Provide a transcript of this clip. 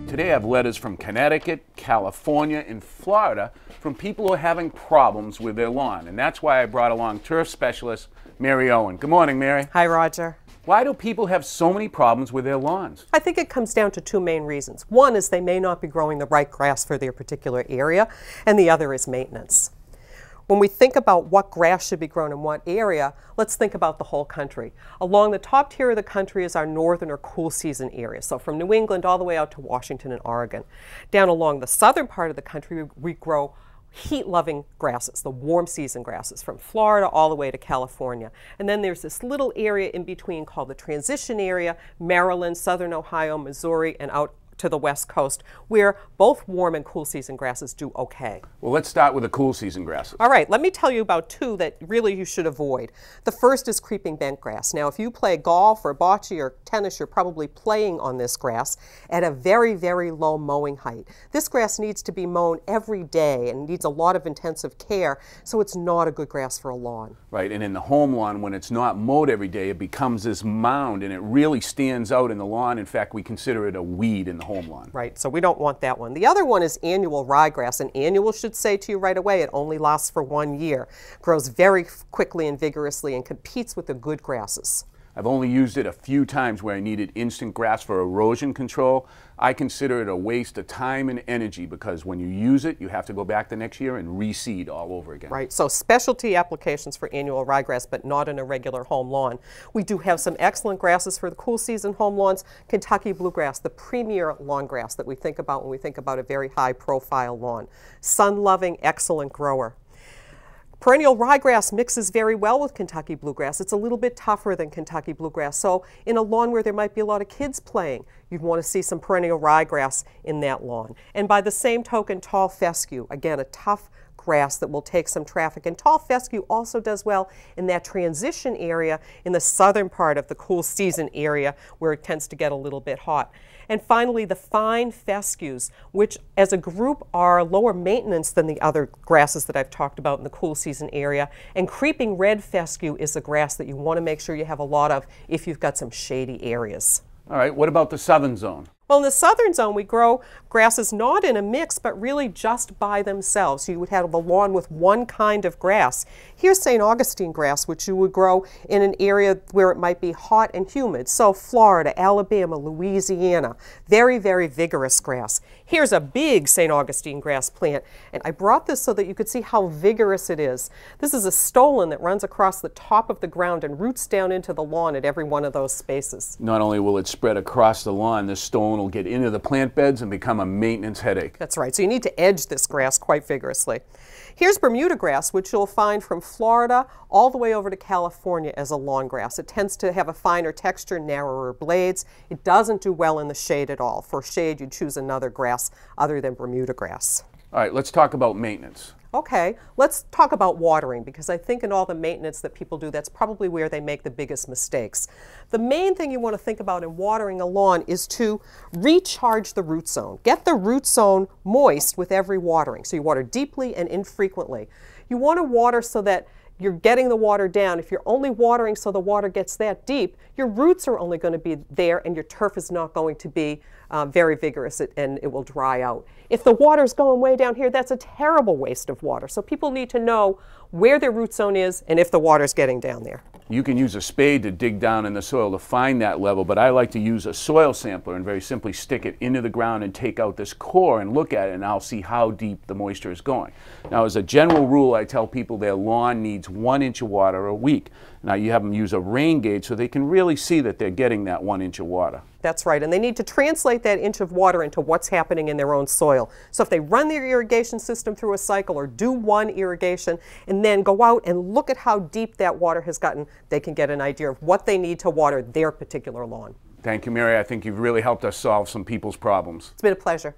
Today I have letters from Connecticut, California, and Florida from people who are having problems with their lawn. And that's why I brought along turf specialist Mary Owen. Good morning, Mary. Hi, Roger. Why do people have so many problems with their lawns? I think it comes down to two main reasons. One is they may not be growing the right grass for their particular area, and the other is maintenance. When we think about what grass should be grown in what area, let's think about the whole country. Along the top tier of the country is our northern or cool season area, so from New England all the way out to Washington and Oregon. Down along the southern part of the country, we grow heat-loving grasses, the warm season grasses, from Florida all the way to California. And then there's this little area in between called the transition area, Maryland, southern Ohio, Missouri, and out to the west coast, where both warm and cool season grasses do okay. Well, let's start with the cool season grasses. All right, let me tell you about two that really you should avoid. The first is creeping bentgrass. Now, if you play golf or bocce or tennis, you're probably playing on this grass at a very, very low mowing height. This grass needs to be mown every day and needs a lot of intensive care, so it's not a good grass for a lawn. Right, and in the home lawn, when it's not mowed every day, it becomes this mound, and it really stands out in the lawn. In fact, we consider it a weed in the home lawn. Right, so we don't want that one. The other one is annual ryegrass, and annual should say to you right away it only lasts for 1 year, grows very quickly and vigorously, and competes with the good grasses. I've only used it a few times where I needed instant grass for erosion control. I consider it a waste of time and energy because when you use it, you have to go back the next year and reseed all over again. Right, so specialty applications for annual ryegrass, but not in a regular home lawn. We do have some excellent grasses for the cool season home lawns. Kentucky bluegrass, the premier lawn grass that we think about when we think about a very high profile lawn. Sun-loving, excellent grower. Perennial ryegrass mixes very well with Kentucky bluegrass. It's a little bit tougher than Kentucky bluegrass. So in a lawn where there might be a lot of kids playing, you'd want to see some perennial ryegrass in that lawn. And by the same token, tall fescue, again, a tough grass that will take some traffic. And tall fescue also does well in that transition area in the southern part of the cool season area where it tends to get a little bit hot. And finally, the fine fescues, which as a group are lower maintenance than the other grasses that I've talked about in the cool season area. And creeping red fescue is a grass that you want to make sure you have a lot of if you've got some shady areas. All right, what about the southern zone? Well, in the southern zone, we grow grasses not in a mix, but really just by themselves. So you would have a lawn with one kind of grass. Here's St. Augustine grass, which you would grow in an area where it might be hot and humid. So Florida, Alabama, Louisiana, very, very vigorous grass. Here's a big St. Augustine grass plant, and I brought this so that you could see how vigorous it is. This is a stolon that runs across the top of the ground and roots down into the lawn at every one of those spaces. Not only will it spread across the lawn, this stolon will get into the plant beds and become a maintenance headache. That's right, so you need to edge this grass quite vigorously. Here's Bermuda grass, which you'll find from Florida all the way over to California as a lawn grass. It tends to have a finer texture, narrower blades. It doesn't do well in the shade at all. For shade, you'd choose another grass other than Bermuda grass. All right, let's talk about maintenance. Okay, let's talk about watering, because I think in all the maintenance that people do, that's probably where they make the biggest mistakes. The main thing you want to think about in watering a lawn is to recharge the root zone. Get the root zone moist with every watering. So you water deeply and infrequently. You want to water so that you're getting the water down. If you're only watering so the water gets that deep, your roots are only going to be there and your turf is not going to be very vigorous and it will dry out. If the water's going way down here, that's a terrible waste of water. So people need to know where their root zone is and if the water's getting down there. You can use a spade to dig down in the soil to find that level, but I like to use a soil sampler and very simply stick it into the ground and take out this core and look at it, and I'll see how deep the moisture is going. Now, as a general rule, I tell people their lawn needs 1 inch of water a week. Now, you have them use a rain gauge so they can really see that they're getting that 1 inch of water. That's right, and they need to translate that inch of water into what's happening in their own soil. So if they run their irrigation system through a cycle or do one irrigation and then go out and look at how deep that water has gotten, they can get an idea of what they need to water their particular lawn. Thank you, Mary. I think you've really helped us solve some people's problems. It's been a pleasure.